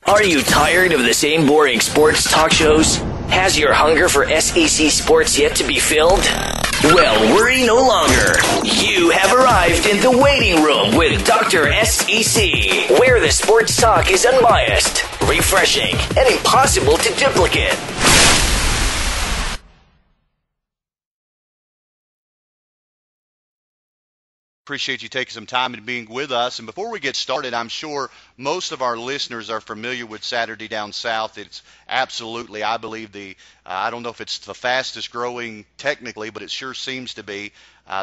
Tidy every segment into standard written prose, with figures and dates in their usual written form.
Are you tired of the same boring sports talk shows? Has your hunger for SEC sports yet to be filled? Well, worry no longer. You have arrived in the waiting room with Dr. SEC, where the sports talk is unbiased, refreshing, and impossible to duplicate. Appreciate you taking some time and being with us. And before we get started, I'm sure most of our listeners are familiar with Saturday Down South. It's absolutely, I believe, I don't know if it's the fastest growing technically, but it sure seems to be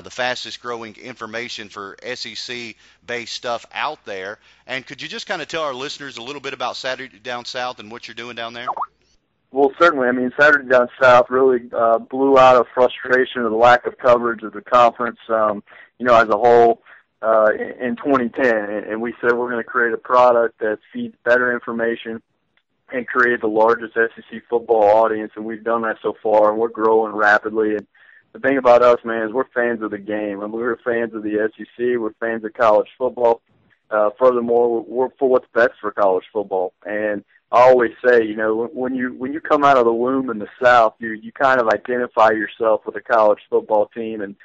the fastest growing information for SEC-based stuff out there. And could you just kind of tell our listeners a little bit about Saturday Down South and what you're doing down there? Well, certainly. I mean, Saturday Down South really blew out of frustration of the lack of coverage of the conference, as a whole in 2010. And we said we're going to create a product that feeds better information and create the largest SEC football audience, and we've done that so far, and we're growing rapidly. And the thing about us, man, is we're fans of the game, and we're fans of the SEC. We're fans of college football. Furthermore, we're for what's best for college football. And I always say, when you come out of the womb in the South, you kind of identify yourself with a college football team, and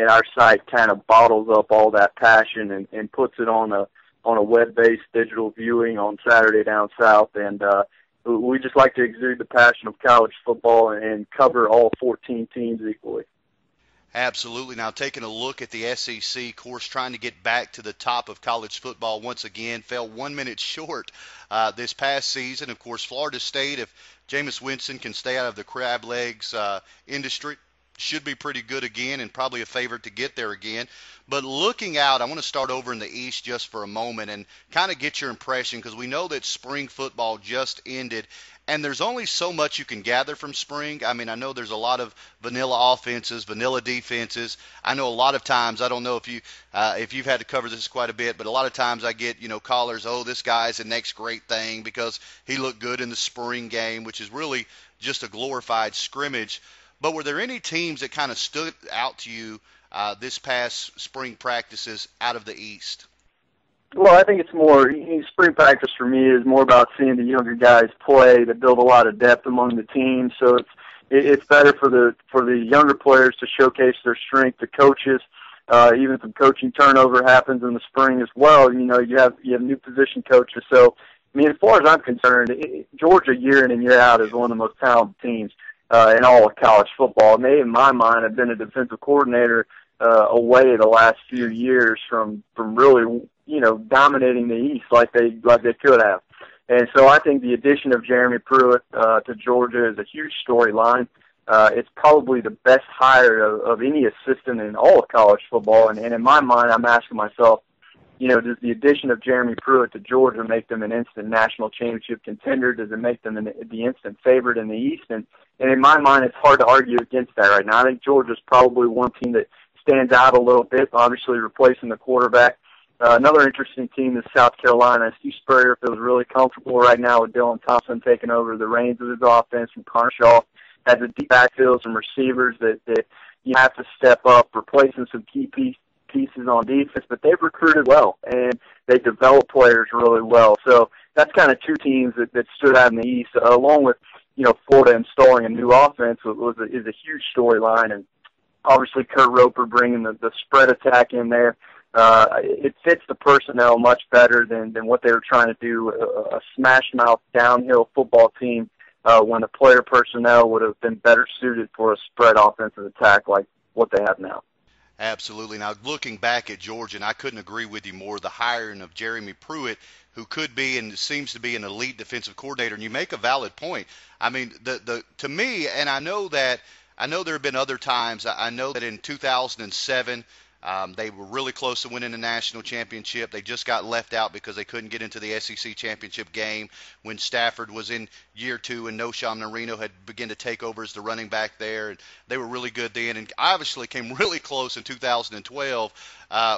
our site kind of bottles up all that passion and puts it on a web-based digital viewing on Saturday Down South, and we just like to exude the passion of college football and cover all 14 teams equally. Absolutely. Now, taking a look at the SEC, of course, trying to get back to the top of college football once again, fell 1 minute short this past season. Of course, Florida State, if Jameis Winston can stay out of the crab legs industry, should be pretty good again and probably a favorite to get there again. But looking out, I want to start over in the East just for a moment and kind of get your impression, because we know that spring football just ended, and there's only so much you can gather from spring. I mean, I know there's a lot of vanilla offenses, vanilla defenses. I know a lot of times, I don't know if you've had to cover this quite a bit, but a lot of times I get, callers, oh, this guy's the next great thing because he looked good in the spring game, which is really just a glorified scrimmage. But were there any teams that kind of stood out to you this past spring practices out of the East? Well, I think it's more, spring practice for me is more about seeing the younger guys play to build a lot of depth among the team. So it's better for the younger players to showcase their strength. The coaches, even some coaching turnover happens in the spring as well. You have new position coaches. So, I mean, as far as I'm concerned, Georgia year in and year out is one of the most talented teams in all of college football. And they, in my mind, have been a defensive coordinator away the last few years from really, dominating the East like they could have. And so I think the addition of Jeremy Pruitt to Georgia is a huge storyline. It's probably the best hire of any assistant in all of college football. And in my mind, I'm asking myself, does the addition of Jeremy Pruitt to Georgia make them an instant national championship contender? Does it make them the instant favorite in the East? And in my mind, it's hard to argue against that right now. I think Georgia's probably one team that stands out a little bit, obviously replacing the quarterback. Another interesting team is South Carolina. Steve Spurrier feels really comfortable right now with Dylan Thompson taking over the reins of his offense from Carshaw. Has a deep backfield, some receivers that you have to step up, replacing some key pieces on defense, but they've recruited well, and they develop players really well. So that's kind of two teams that stood out in the East, along with, Florida installing a new offense is a huge storyline, and obviously Kurt Roper bringing the spread attack in there. It fits the personnel much better than what they were trying to do, a smash-mouth downhill football team when the player personnel would have been better suited for a spread offensive attack like what they have now. Absolutely. Now, looking back at Georgia, and I couldn't agree with you more, the hiring of Jeremy Pruitt, who could be and seems to be an elite defensive coordinator, and you make a valid point. I mean, to me, and I know there have been other times. I know that in 2007, they were really close to winning the national championship. They just got left out because they couldn't get into the SEC championship game when Stafford was in year two and Noshawn Marino had begun to take over as the running back there. And they were really good then, and obviously came really close in 2012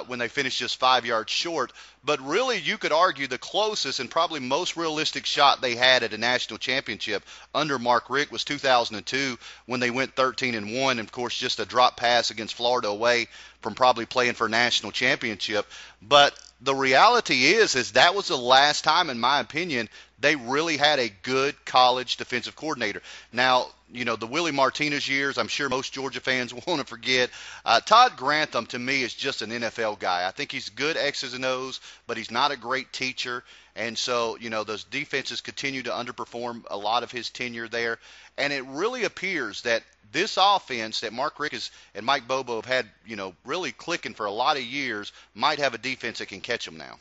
when they finished just 5 yards short. But really, you could argue the closest and probably most realistic shot they had at a national championship under Mark Richt was 2002 when they went 13-1, and of course just a drop pass against Florida away from probably playing for a national championship. But the reality is that was the last time, in my opinion, they really had a good college defensive coordinator. Now, the Willie Martinez years, I'm sure most Georgia fans want to forget. Todd Grantham, to me, is just an NFL guy. I think he's good X's and O's, but he's not a great teacher. And so, those defenses continue to underperform a lot of his tenure there. And it really appears that this offense that Mark Richt and Mike Bobo have had, really clicking for a lot of years, might have a defense that can catch them now.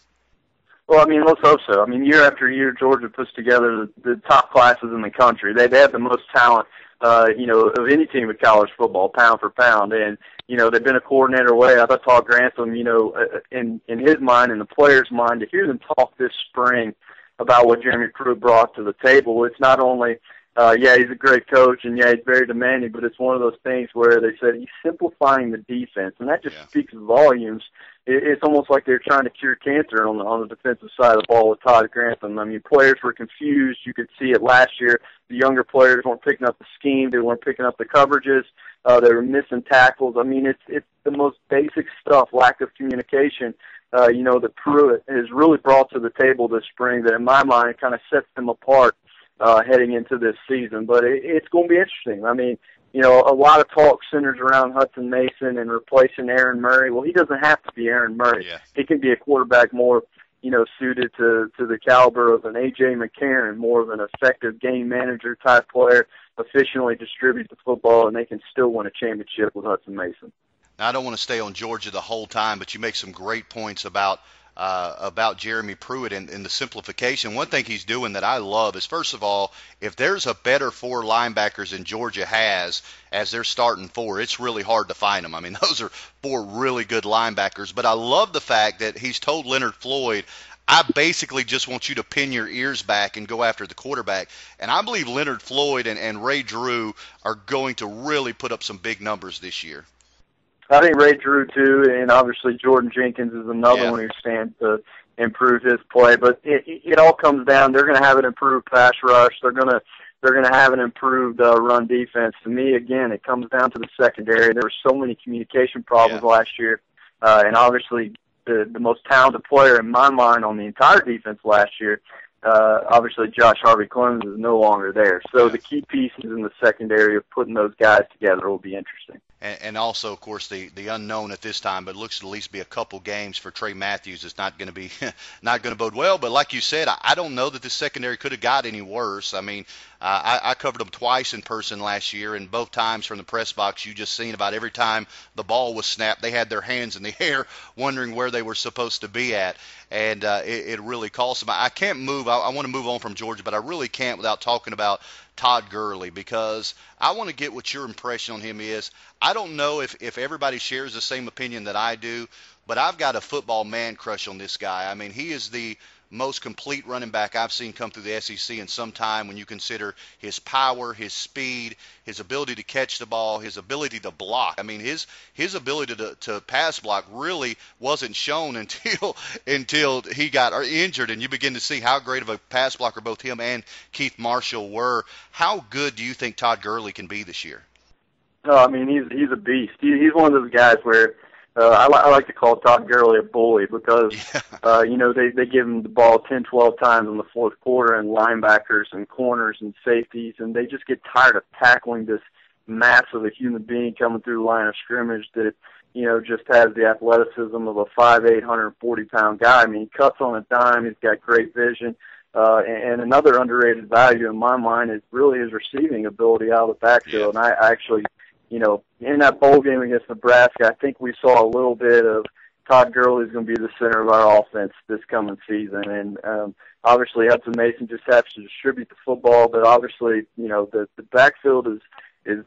Well, I mean, let's hope so. I mean, year after year, Georgia puts together the top classes in the country. They have the most talent, of any team in college football, pound for pound. And, they've been a coordinator away. I thought Todd Grantham, in his mind and the players' mind, to hear them talk this spring about what Jeremy Pruitt brought to the table, it's not only, he's a great coach, and he's very demanding, but it's one of those things where they said he's simplifying the defense, and that just speaks volumes. It's almost like they're trying to cure cancer on the defensive side of the ball with Todd Grantham. I mean, players were confused. You could see it last year. The younger players weren't picking up the scheme. They weren't picking up the coverages. They were missing tackles. I mean, it's the most basic stuff, lack of communication, that Pruitt has really brought to the table this spring that, in my mind, kind of sets them apart heading into this season. But it's going to be interesting. I mean, a lot of talk centers around Hudson Mason and replacing Aaron Murray. Well, he doesn't have to be Aaron Murray. Yeah. He can be a quarterback more, suited to the caliber of an A.J. McCarron, more of an effective game manager type player, efficiently distribute the football, and they can still win a championship with Hudson Mason. Now, I don't want to stay on Georgia the whole time, but you make some great points about Jeremy Pruitt and the simplification. One thing he's doing that I love is, first of all, if there's a better four linebackers than Georgia has as their starting four, it's really hard to find them. I mean, those are four really good linebackers. But I love the fact that he's told Leonard Floyd, I basically just want you to pin your ears back and go after the quarterback. And I believe Leonard Floyd and Ray Drew are going to really put up some big numbers this year. I think Ray Drew, too, and obviously Jordan Jenkins is another one who stands to improve his play. But it all comes down, they're going to have an improved pass rush. They're going to have an improved run defense. To me, again, it comes down to the secondary. There were so many communication problems last year. And obviously the most talented player in my mind on the entire defense last year, obviously Josh Harvey Clemens is no longer there. So the key pieces in the secondary of putting those guys together will be interesting. And also, of course, the unknown at this time, but it looks to at least be a couple games for Trey Matthews. It's not going to be not going to bode well. But like you said, I don't know that the secondary could have got any worse. I mean, I covered them twice in person last year, and both times from the press box, you just seen about every time the ball was snapped, they had their hands in the air wondering where they were supposed to be at. And it really cost them. I can't move. I want to move on from Georgia, but I really can't without talking about Todd Gurley, because I want to get what your impression on him is. I don't know if everybody shares the same opinion that I do, but I've got a football man crush on this guy. I mean, he is the most complete running back I've seen come through the SEC in some time when you consider his power, his speed, his ability to catch the ball, his ability to block. I mean, his ability to pass block really wasn't shown until he got injured, and you begin to see how great of a pass blocker both him and Keith Marshall were. How good do you think Todd Gurley can be this year? No, I mean, he's a beast. He's one of those guys where I like to call Todd Gurley a bully because, they give him the ball 10, 12 times in the fourth quarter, and linebackers and corners and safeties, and they just get tired of tackling this mass of a human being coming through the line of scrimmage that, just has the athleticism of a 5'8", 140-pound guy. I mean, he cuts on a dime. He's got great vision. And another underrated value in my mind is really his receiving ability out of the backfield. And I actually, in that bowl game against Nebraska, I think we saw a little bit of Todd Gurley is going to be the center of our offense this coming season. And obviously Hudson Mason just has to distribute the football, but obviously, the backfield is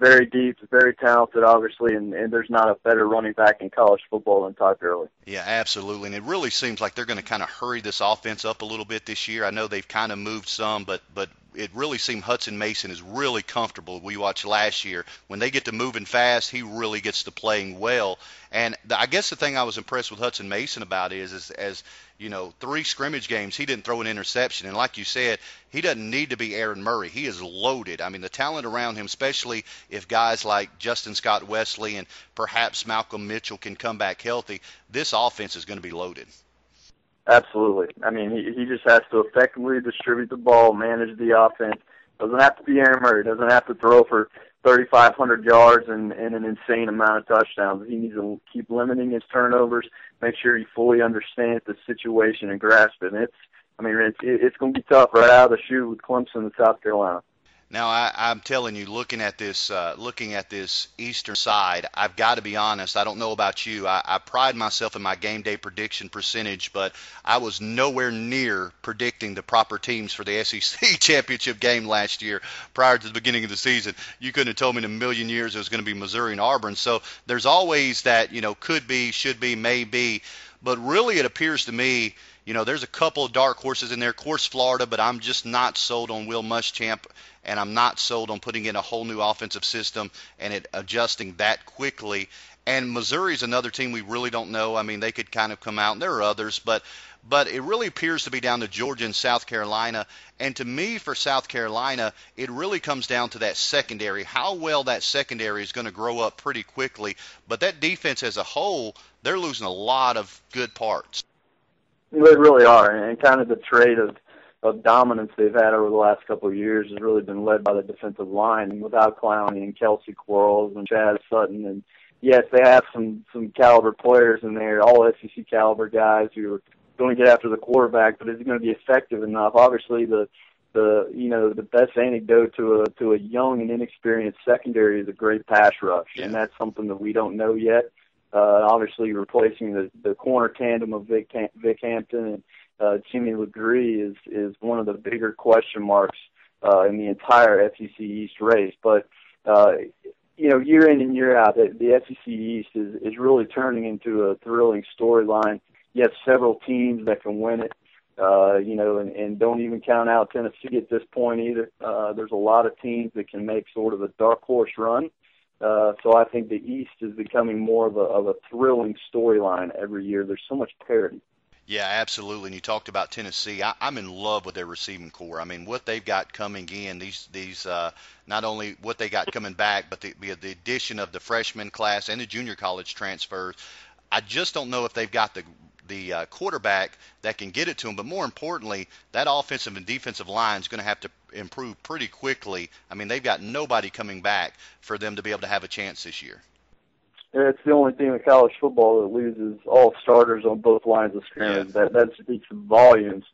very deep, it's very talented, obviously, and there's not a better running back in college football than Todd Gurley. Yeah, absolutely. And it really seems like they're going to kind of hurry this offense up a little bit this year. I know they've kind of moved some, but it really seemed Hudson Mason is really comfortable. We watched last year. When they get to moving fast, he really gets to playing well. And I guess the thing I was impressed with Hudson Mason about is 3 scrimmage games, he didn't throw an interception. And like you said, he doesn't need to be Aaron Murray. He is loaded. I mean, the talent around him, especially if guys like Justin Scott Wesley and perhaps Malcolm Mitchell can come back healthy, this offense is going to be loaded. Absolutely. I mean, he just has to effectively distribute the ball, manage the offense. Doesn't have to be Aaron Murray. Doesn't have to throw for 3,500 yards and an insane amount of touchdowns. He needs to keep limiting his turnovers, make sure he fully understands the situation and grasp it. And it's going to be tough right out of the chute with Clemson and South Carolina. Now, I'm telling you, looking at this eastern side, I've got to be honest. I don't know about you. I pride myself in my game day prediction percentage, but I was nowhere near predicting the proper teams for the SEC championship game last year prior to the beginning of the season. You couldn't have told me in a million years it was going to be Missouri and Auburn. So there's always that, could be, should be, may be. But really it appears to me, there's a couple of dark horses in there. Of course, Florida, but I'm just not sold on Will Muschamp, and I'm not sold on putting in a whole new offensive system and it adjusting that quickly. And Missouri's another team we really don't know. I mean, they could kind of come out, and there are others, but it really appears to be down to Georgia and South Carolina. And to me, for South Carolina, it really comes down to that secondary, how well that secondary is going to grow up pretty quickly. But that defense as a whole, they're losing a lot of good parts. They really are, and kind of the trait of dominance they've had over the last couple of years has really been led by the defensive line. And without Clowney and Kelsey Quarles and Chad Sutton, and yes, they have some caliber players in there, all SEC caliber guys who are going to get after the quarterback, but is it going to be effective enough? Obviously, the best antidote to a young and inexperienced secondary is a great pass rush, and that's something that we don't know yet. Obviously, replacing the corner tandem of Vic Hampton and Jimmy LeGree is one of the bigger question marks in the entire SEC East race. But year in and year out, the SEC East is really turning into a thrilling storyline. You have several teams that can win it, and don't even count out Tennessee at this point either. There's a lot of teams that can make sort of a dark horse run. So I think the East is becoming more of a thrilling storyline every year. There's so much parity. Yeah, absolutely. And you talked about Tennessee. I'm in love with their receiving core. I mean, what they've got coming in, these not only what they got coming back, but the addition of the freshman class and the junior college transfers. I just don't know if they've got the quarterback that can get it to them. But more importantly, that offensive and defensive line is going to have to improve pretty quickly. I mean, they've got nobody coming back for them to be able to have a chance this year. It's the only team in college football that loses all starters on both lines of scrimmage. Yeah. That speaks volumes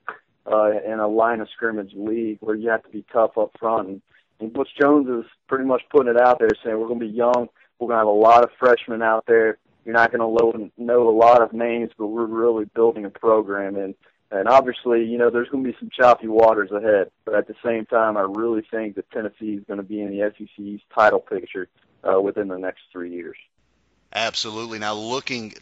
in a line of scrimmage league where you have to be tough up front. And Butch Jones is pretty much putting it out there, saying we're going to be young. We're going to have a lot of freshmen out there. You're not going to know a lot of names, but we're really building a program. And obviously, there's going to be some choppy waters ahead. But at the same time, I really think that Tennessee is going to be in the SEC East title picture within the next 3 years. Absolutely. Now, looking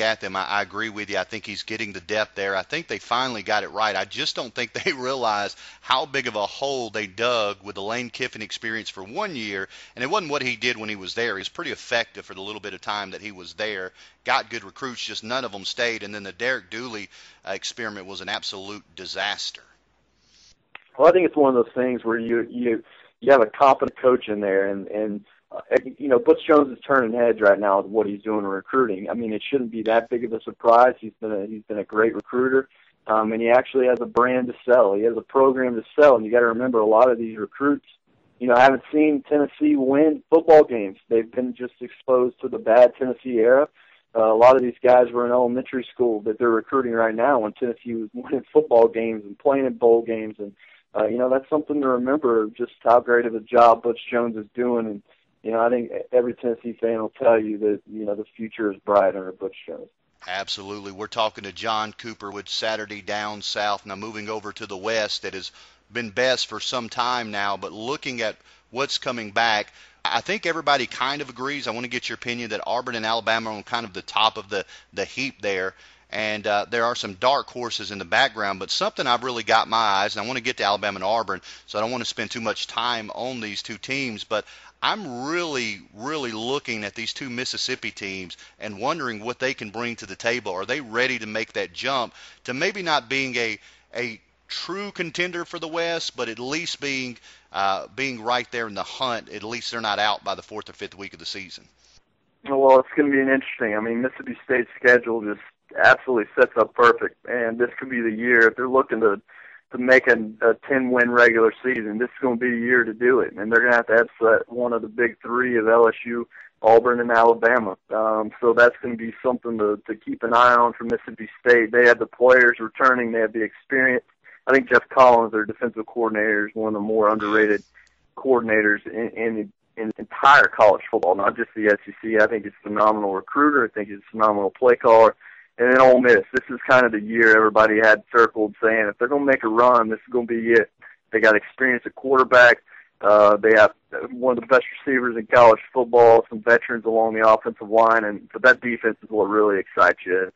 at them, I agree with you. I think he's getting the depth there. I think they finally got it right. I just don't think they realize how big of a hole they dug with the Lane Kiffin experience for 1 year. And it wasn't what he did when he was there. He was pretty effective for the little bit of time that he was there. Got good recruits, just none of them stayed. And then the Derek Dooley experiment was an absolute disaster. Well, I think it's one of those things where you have a competent coach in there, and Butch Jones is turning heads right now with what he's doing in recruiting. I mean, it shouldn't be that big of a surprise. He's been a great recruiter, and he actually has a brand to sell. He has a program to sell, and you got to remember a lot of these recruits, haven't seen Tennessee win football games. They've been just exposed to the bad Tennessee era. A lot of these guys were in elementary school that they're recruiting right now when Tennessee was winning football games and playing in bowl games, and that's something to remember, just how great of a job Butch Jones is doing. And I think every Tennessee fan will tell you that, the future is bright under Butch Jones. Absolutely. We're talking to Jon Cooper with Saturday Down South. Now moving over to the West, that has been best for some time now, but looking at what's coming back, I think everybody kind of agrees. I want to get your opinion that Auburn and Alabama are on kind of the top of the heap there. And there are some dark horses in the background, but something I've really got my eyes, and I want to get to Alabama and Auburn, so I don't want to spend too much time on these two teams, but I'm really, really looking at these two Mississippi teams and wondering what they can bring to the table. Are they ready to make that jump to maybe not being a true contender for the West, but at least being right there in the hunt? At least they're not out by the 4th or 5th week of the season. Well, it's going to be interesting. I mean, Mississippi State's schedule just absolutely sets up perfect. And this could be the year if they're looking to make a 10-win regular season. This is going to be the year to do it, and they're going to have to upset one of the big three of LSU, Auburn, and Alabama. So that's going to be something to keep an eye on for Mississippi State. They have the players returning. They have the experience. I think Jeff Collins, their defensive coordinator, is one of the more underrated coordinators in entire college football, not just the SEC. I think he's a phenomenal recruiter. I think he's a phenomenal play caller. And then Ole Miss, this is kind of the year everybody had circled saying if they're going to make a run, this is going to be it. They got experience at quarterback. They have one of the best receivers in college football, some veterans along the offensive line, and but that defense is what really excites you.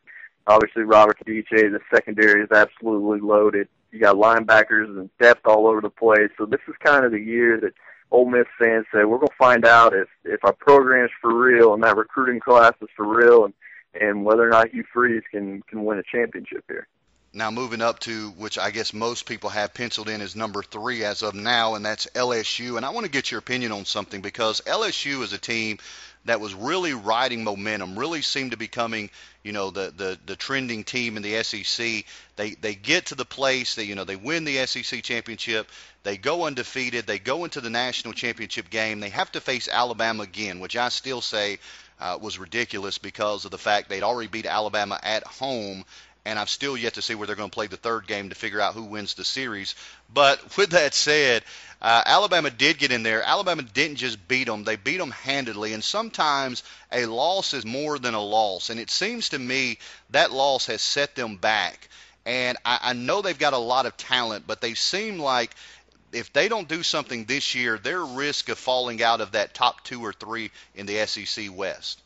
Obviously, Robert Kadiche, the secondary is absolutely loaded. You got linebackers and depth all over the place. So this is kind of the year that Ole Miss fans say, we're going to find out if our program is for real and that recruiting class is for real, and whether or not Hugh Freeze can win a championship here. Now moving up to, which I guess most people have penciled in as number 3 as of now, and that's LSU. And I want to get your opinion on something, because LSU is a team that was really riding momentum, really seemed to be becoming, the trending team in the SEC. They get to the place that, they win the SEC championship. They go undefeated. They go into the national championship game. They have to face Alabama again, which I still say was ridiculous because of the fact they'd already beat Alabama at home, and I've still yet to see where they're going to play the third game to figure out who wins the series. But with that said, Alabama did get in there. Alabama didn't just beat them. They beat them handedly, and sometimes a loss is more than a loss, and it seems to me that loss has set them back. And I know they've got a lot of talent, but they seem like if they don't do something this year, they're at risk of falling out of that top 2 or 3 in the SEC West.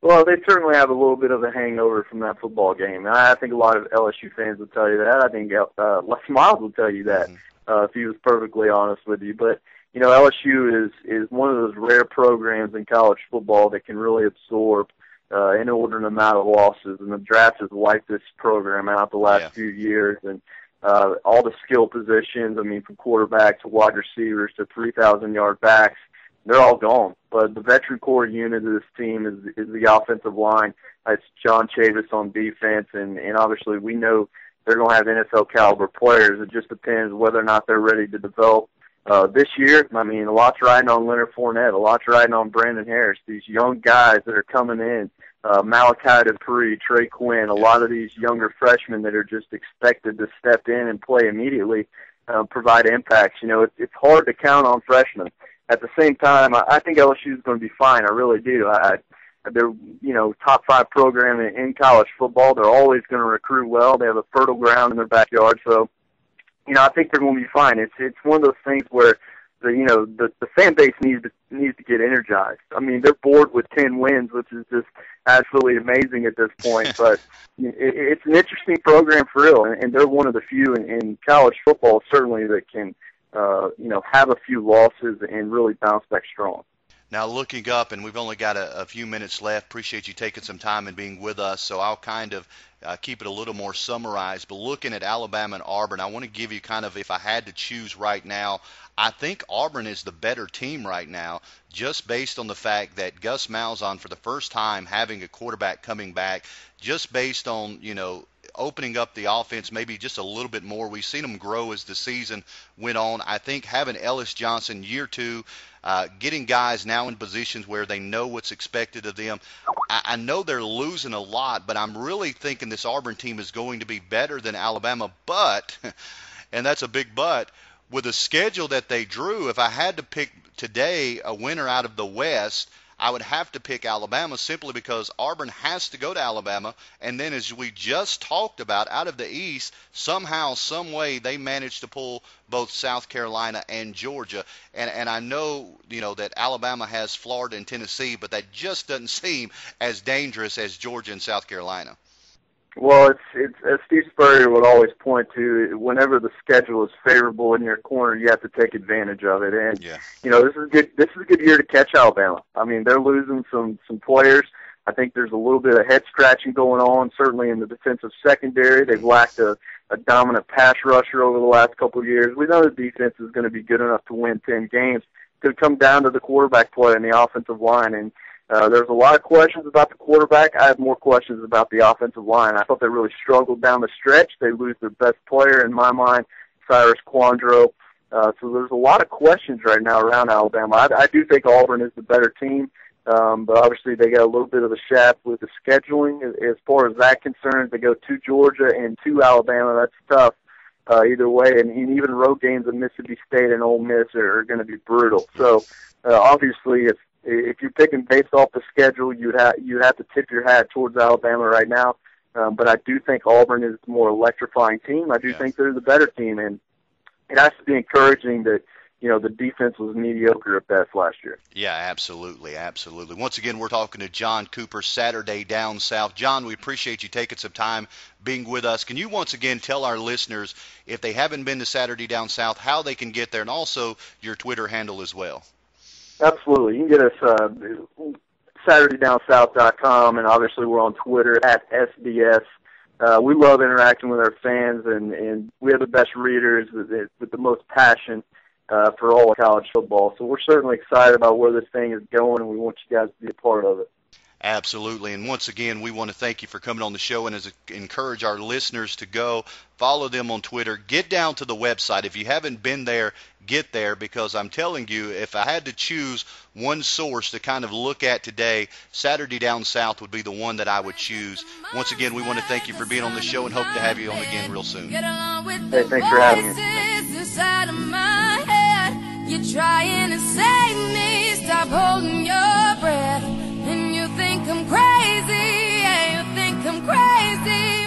Well, they certainly have a little bit of a hangover from that football game. And I think a lot of LSU fans will tell you that. I think Les Miles will tell you that if he was perfectly honest with you. But, LSU is one of those rare programs in college football that can really absorb an inordinate amount of losses. And the draft has wiped this program out the last few years. And all the skill positions, from quarterback to wide receivers to 3,000-yard backs, they're all gone. But the veteran core unit of this team is the offensive line. It's John Chavis on defense, and obviously we know they're going to have NFL-caliber players. It just depends whether or not they're ready to develop this year. A lot's riding on Leonard Fournette, a lot's riding on Brandon Harris, these young guys that are coming in, Malachi Dupree, Trey Quinn, a lot of these younger freshmen that are just expected to step in and play immediately, provide impacts. It's hard to count on freshmen. At the same time, I think LSU is going to be fine. I really do. They're, top 5 program in college football. They're always going to recruit well. They have a fertile ground in their backyard. So, I think they're going to be fine. It's one of those things where the fan base needs to get energized. They're bored with 10 wins, which is just absolutely amazing at this point. But it's an interesting program for real, and they're one of the few in college football certainly that can have a few losses and really bounce back strong. Now looking up, and we've only got a few minutes left, appreciate you taking some time and being with us, so I'll kind of keep it a little more summarized. But looking at Alabama and Auburn, I want to give you kind of, if I had to choose right now, I think Auburn is the better team right now, just based on the fact that Gus Malzahn, for the first time, having a quarterback coming back, just based on, opening up the offense maybe just a little bit more. We've seen them grow as the season went on. I think having Ellis Johnson year 2, getting guys now in positions where they know what's expected of them. I know they're losing a lot, but I'm really thinking this Auburn team is going to be better than Alabama. But, and that's a big but, with the schedule that they drew, if I had to pick today a winner out of the West, I would have to pick Alabama simply because Auburn has to go to Alabama. And then, as we just talked about, out of the East, somehow, some way, they managed to pull both South Carolina and Georgia. And I know, that Alabama has Florida and Tennessee, but that just doesn't seem as dangerous as Georgia and South Carolina. Well, it's as Steve Spurrier would always point to, whenever the schedule is favorable in your corner, you have to take advantage of it. And this is good. This is a good year to catch Alabama. They're losing some players. I think there's a little bit of head scratching going on, certainly in the defensive secondary. They've lacked a dominant pass rusher over the last couple of years. We know the defense is going to be good enough to win 10 games. It's going to come down to the quarterback play and the offensive line. And There's a lot of questions about the quarterback. I have more questions about the offensive line. I thought they really struggled down the stretch. They lose their best player, in my mind, Cyrus Quandro. So there's a lot of questions right now around Alabama. I do think Auburn is the better team, but obviously they got a little bit of a shaft with the scheduling. As far as that concerns, they go to Georgia and to Alabama. That's tough either way, and even road games at Mississippi State and Ole Miss are going to be brutal. So obviously, if you're picking based off the schedule, you'd have to tip your hat towards Alabama right now. But I do think Auburn is the more electrifying team. I do think they're the better team, and it has to be encouraging that, the defense was mediocre at best last year. Yeah, absolutely, absolutely. Once again, we're talking to Jon Cooper, Saturday Down South. Jon, we appreciate you taking some time being with us. Can you once again tell our listeners, if they haven't been to Saturday Down South, how they can get there, and also your Twitter handle as well? Absolutely. You can get us SaturdayDownSouth.com, and obviously we're on Twitter at SDS. We love interacting with our fans, and we have the best readers with the most passion for all of college football. So we're certainly excited about where this thing is going, and we want you guys to be a part of it. Absolutely. And once again, we want to thank you for coming on the show and encourage our listeners to go follow them on Twitter. Get down to the website. If you haven't been there, get there, because I'm telling you, if I had to choose one source to kind of look at today, Saturday Down South would be the one that I would choose. Once again, we want to thank you for being on the show and hope to have you on again real soon. Hey, thanks for having me. You're trying to save me, stop holding your breath. And you think I'm crazy, yeah, you think I'm crazy.